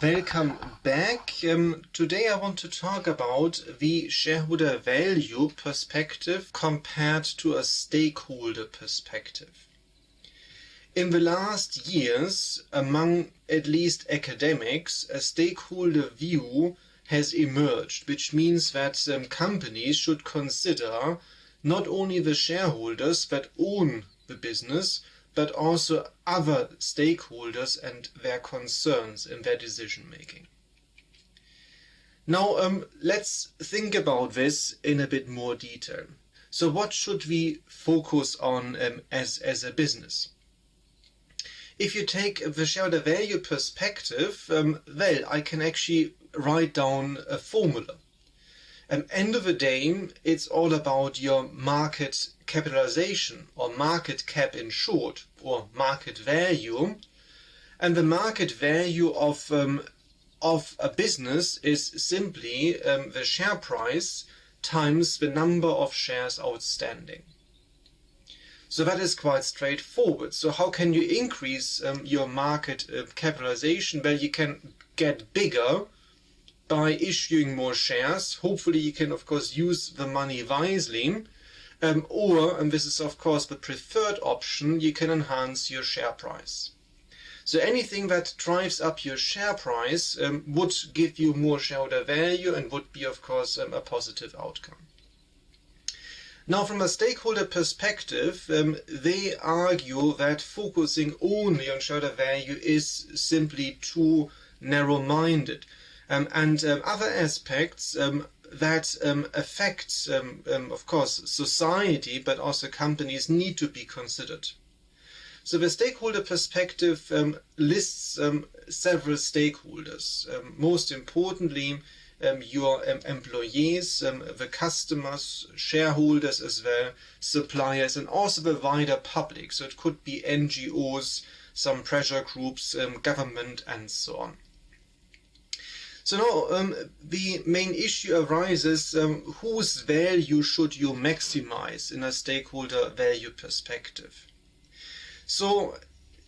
Welcome back. Today I want to talk about the shareholder value perspective compared to a stakeholder perspective. In the last years, among at least academics, a stakeholder view has emerged, which means that companies should consider not only the shareholders that own the business, but also other stakeholders and their concerns in their decision making. Now, let's think about this in a bit more detail. So what should we focus on as a business? If you take the shareholder value perspective, well, I can actually write down a formula. End of the day, it's all about your market capitalization, or market cap in short, or market value. And the market value of a business is simply the share price times the number of shares outstanding. So that is quite straightforward. So how can you increase your market capitalization? Well, you can get bigger by issuing more shares. Hopefully you can, of course, use the money wisely. Or, and this is of course the preferred option, you can enhance your share price. So anything that drives up your share price would give you more shareholder value and would be, of course, a positive outcome. Now, from a stakeholder perspective, they argue that focusing only on shareholder value is simply too narrow-minded. And other aspects that affect, of course, society, but also companies need to be considered. So the stakeholder perspective lists several stakeholders. Most importantly, your employees, the customers, shareholders as well, suppliers, and also the wider public. So it could be NGOs, some pressure groups, government, and so on. So now the main issue arises, whose value should you maximize in a stakeholder value perspective? So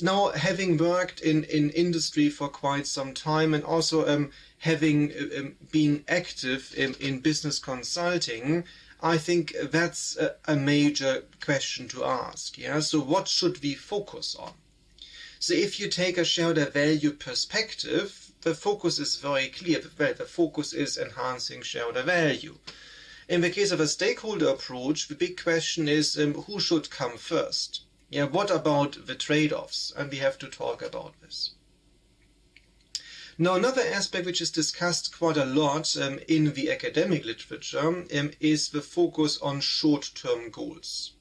now, having worked in industry for quite some time and also having been active in business consulting, I think that's a major question to ask. Yeah? So what should we focus on? So if you take a shareholder value perspective, the focus is very clear. The focus is enhancing shareholder value. In the case of a stakeholder approach, the big question is who should come first? Yeah, what about the trade-offs? And we have to talk about this. Now, another aspect which is discussed quite a lot in the academic literature is the focus on short-term goals.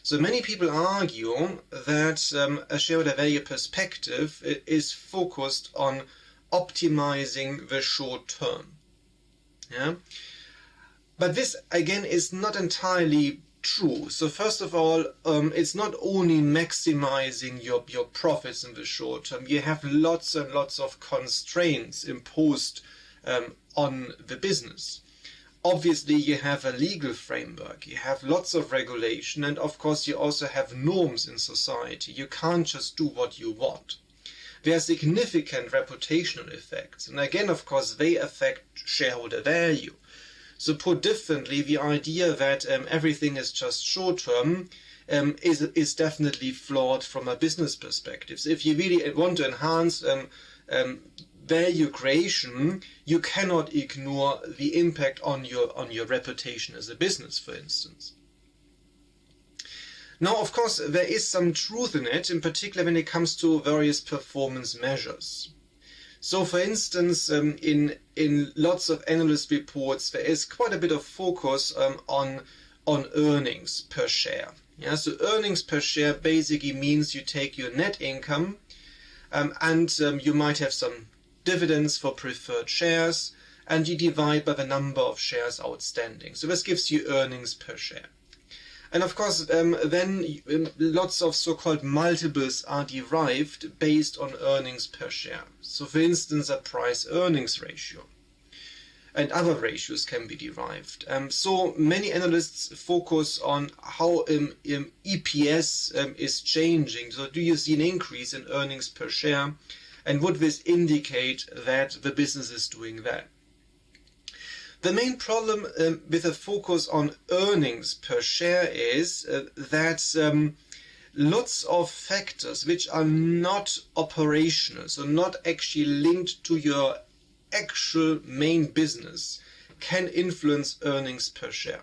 So many people argue that a shareholder value perspective is focused on optimizing the short term. Yeah? But this, again, is not entirely true. So first of all, it's not only maximizing your profits in the short term. You have lots and lots of constraints imposed on the business. Obviously, you have a legal framework, you have lots of regulation, and of course you also have norms in society. You can't just do what you want. There are significant reputational effects, and again, of course, they affect shareholder value. So put differently, the idea that everything is just short-term is definitely flawed from a business perspective. So if you really want to enhance value creation, you cannot ignore the impact on your reputation as a business, for instance. Now, of course, there is some truth in it, in particular when it comes to various performance measures. So, for instance, in lots of analyst reports, there is quite a bit of focus on earnings per share. Yeah, so earnings per share basically means you take your net income and you might have some dividends for preferred shares, and you divide by the number of shares outstanding. So this gives you earnings per share. And of course, then lots of so-called multiples are derived based on earnings per share. So for instance, a price-earnings ratio. And other ratios can be derived. So many analysts focus on how EPS is changing. So do you see an increase in earnings per share And would this indicate that the business is doing well? The main problem with a focus on earnings per share is that lots of factors which are not operational, so not actually linked to your actual main business, can influence earnings per share.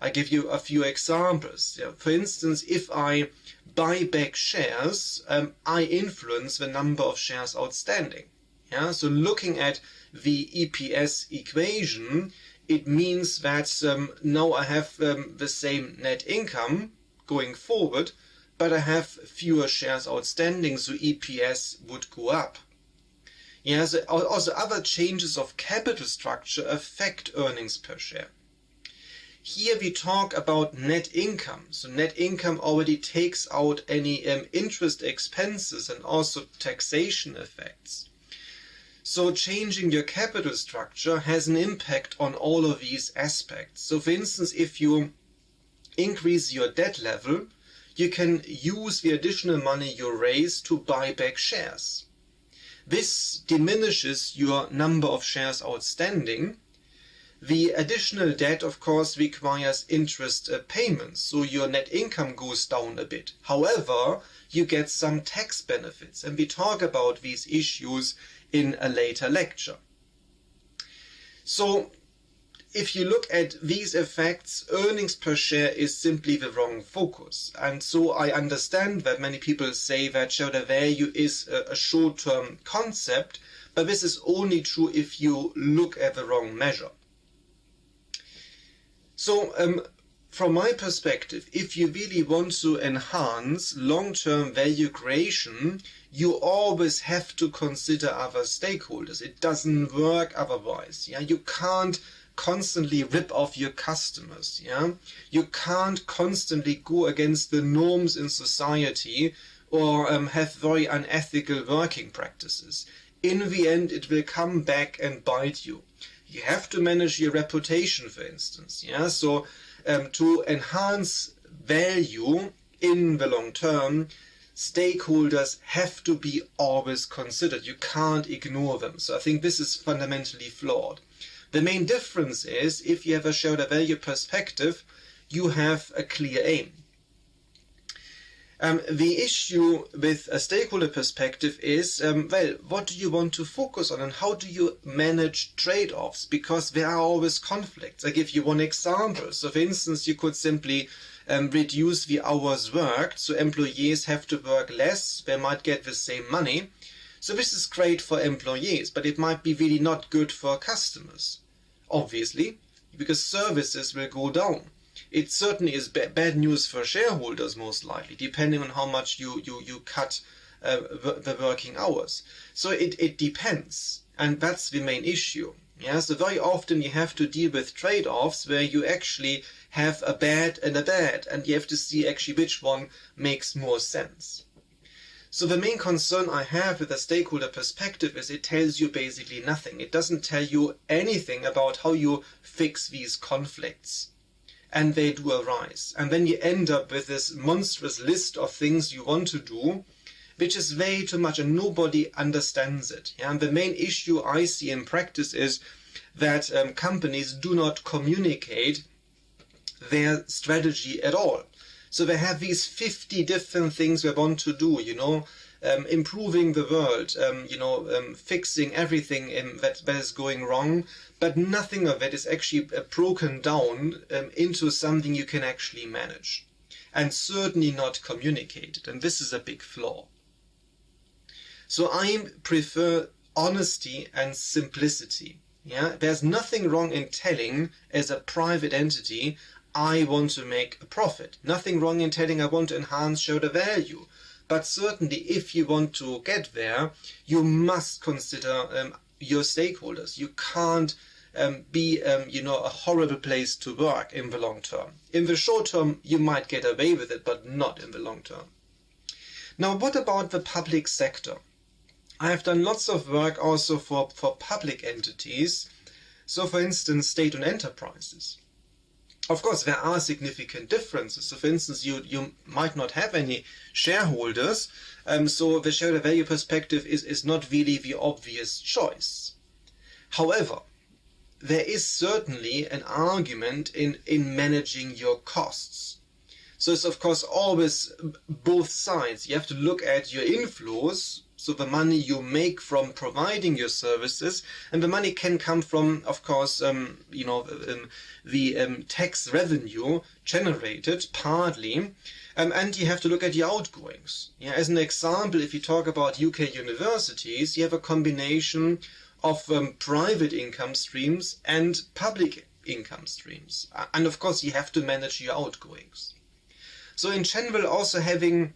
I give you a few examples. Yeah, for instance, if I buy back shares, I influence the number of shares outstanding. Yeah, so looking at the EPS equation, it means that now I have the same net income going forward, but I have fewer shares outstanding, so EPS would go up. Yeah, so also other changes of capital structure affect earnings per share. Here we talk about net income. So net income already takes out any interest expenses and also taxation effects. So changing your capital structure has an impact on all of these aspects. So for instance, if you increase your debt level, you can use the additional money you raise to buy back shares. This diminishes your number of shares outstanding. The additional debt, of course, requires interest payments, so your net income goes down a bit. However, you get some tax benefits, and we talk about these issues in a later lecture. So, if you look at these effects, earnings per share is simply the wrong focus. And so I understand that many people say that shareholder value is a short-term concept, but this is only true if you look at the wrong measure. So from my perspective, if you really want to enhance long-term value creation, you always have to consider other stakeholders. It doesn't work otherwise. Yeah, you can't constantly rip off your customers. Yeah, you can't constantly go against the norms in society or have very unethical working practices. In the end, it will come back and bite you. You have to manage your reputation, for instance. Yeah, so to enhance value in the long term, stakeholders have to be always considered. You can't ignore them. So I think this is fundamentally flawed. The main difference is if you have a shareholder value perspective, you have a clear aim. The issue with a stakeholder perspective is, well, what do you want to focus on and how do you manage trade-offs? Because there are always conflicts. I give you one example. So for instance, you could simply reduce the hours worked, so employees have to work less, they might get the same money. So this is great for employees, but it might be really not good for customers, obviously, because services will go down. It certainly is bad news for shareholders, most likely, depending on how much you cut the working hours. So it depends, and that's the main issue. Yeah, so very often you have to deal with trade-offs where you actually have a bad and a bad, and you have to see actually which one makes more sense. So the main concern I have with a stakeholder perspective is it tells you basically nothing. It doesn't tell you anything about how you fix these conflicts. And they do arise. And then you end up with this monstrous list of things you want to do, which is way too much and nobody understands it. Yeah? And the main issue I see in practice is that companies do not communicate their strategy at all. So they have these 50 different things they want to do, improving the world, fixing everything that is going wrong, but nothing of it is actually broken down into something you can actually manage, and certainly not communicated, and this is a big flaw. So I prefer honesty and simplicity. Yeah, there's nothing wrong in telling as a private entity, I want to make a profit. Nothing wrong in telling I want to enhance shareholder value. But certainly if you want to get there, you must consider your stakeholders. You can't be a horrible place to work in the long term. In the short term, you might get away with it, but not in the long term. Now, what about the public sector? I have done lots of work also for public entities. So for instance, state-owned enterprises. Of course, there are significant differences. So for instance, you might not have any shareholders, so the shareholder value perspective is not really the obvious choice. However, there is certainly an argument in managing your costs. So it's of course always both sides. You have to look at your inflows, so the money you make from providing your services, and the money can come from, of course, the tax revenue generated partly, and you have to look at your outgoings. Yeah, as an example, if you talk about UK universities, you have a combination of private income streams and public income streams, and of course you have to manage your outgoings. So in general, also having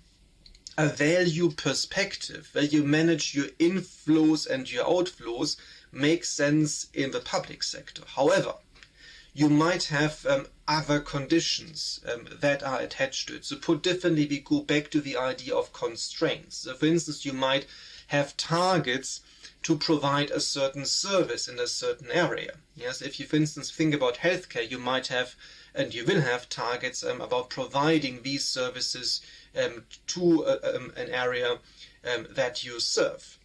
a value perspective where you manage your inflows and your outflows makes sense in the public sector. However, you might have other conditions that are attached to it. So put differently, we go back to the idea of constraints. So for instance, you might have targets to provide a certain service in a certain area. Yes, if you, for instance, think about healthcare, you might have, and you will have, targets about providing these services to an area that you serve.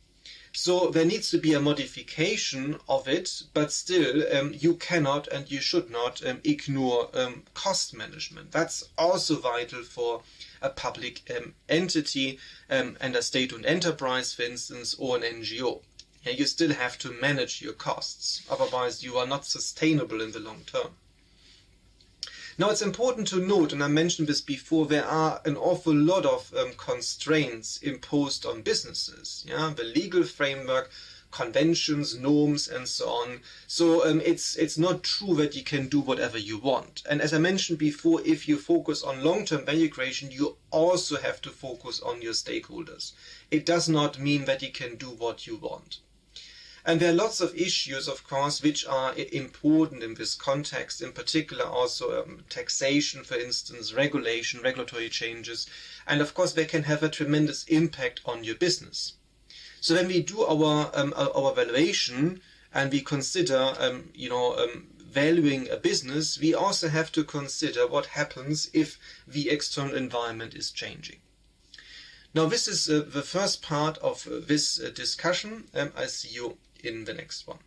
So there needs to be a modification of it, but still you cannot and you should not ignore cost management. That's also vital for a public entity and a state-owned enterprise, for instance, or an NGO. Yeah, you still have to manage your costs, otherwise you are not sustainable in the long term. Now it's important to note, and I mentioned this before, there are an awful lot of constraints imposed on businesses. Yeah, the legal framework, conventions, norms, and so on. So it's not true that you can do whatever you want. And as I mentioned before, if you focus on long-term value creation, you also have to focus on your stakeholders. It does not mean that you can do what you want. And there are lots of issues, of course, which are important in this context, in particular also taxation, for instance, regulation, regulatory changes, and of course they can have a tremendous impact on your business. So when we do our valuation and we consider, valuing a business, we also have to consider what happens if the external environment is changing. Now this is the first part of this discussion. I see you in the next one.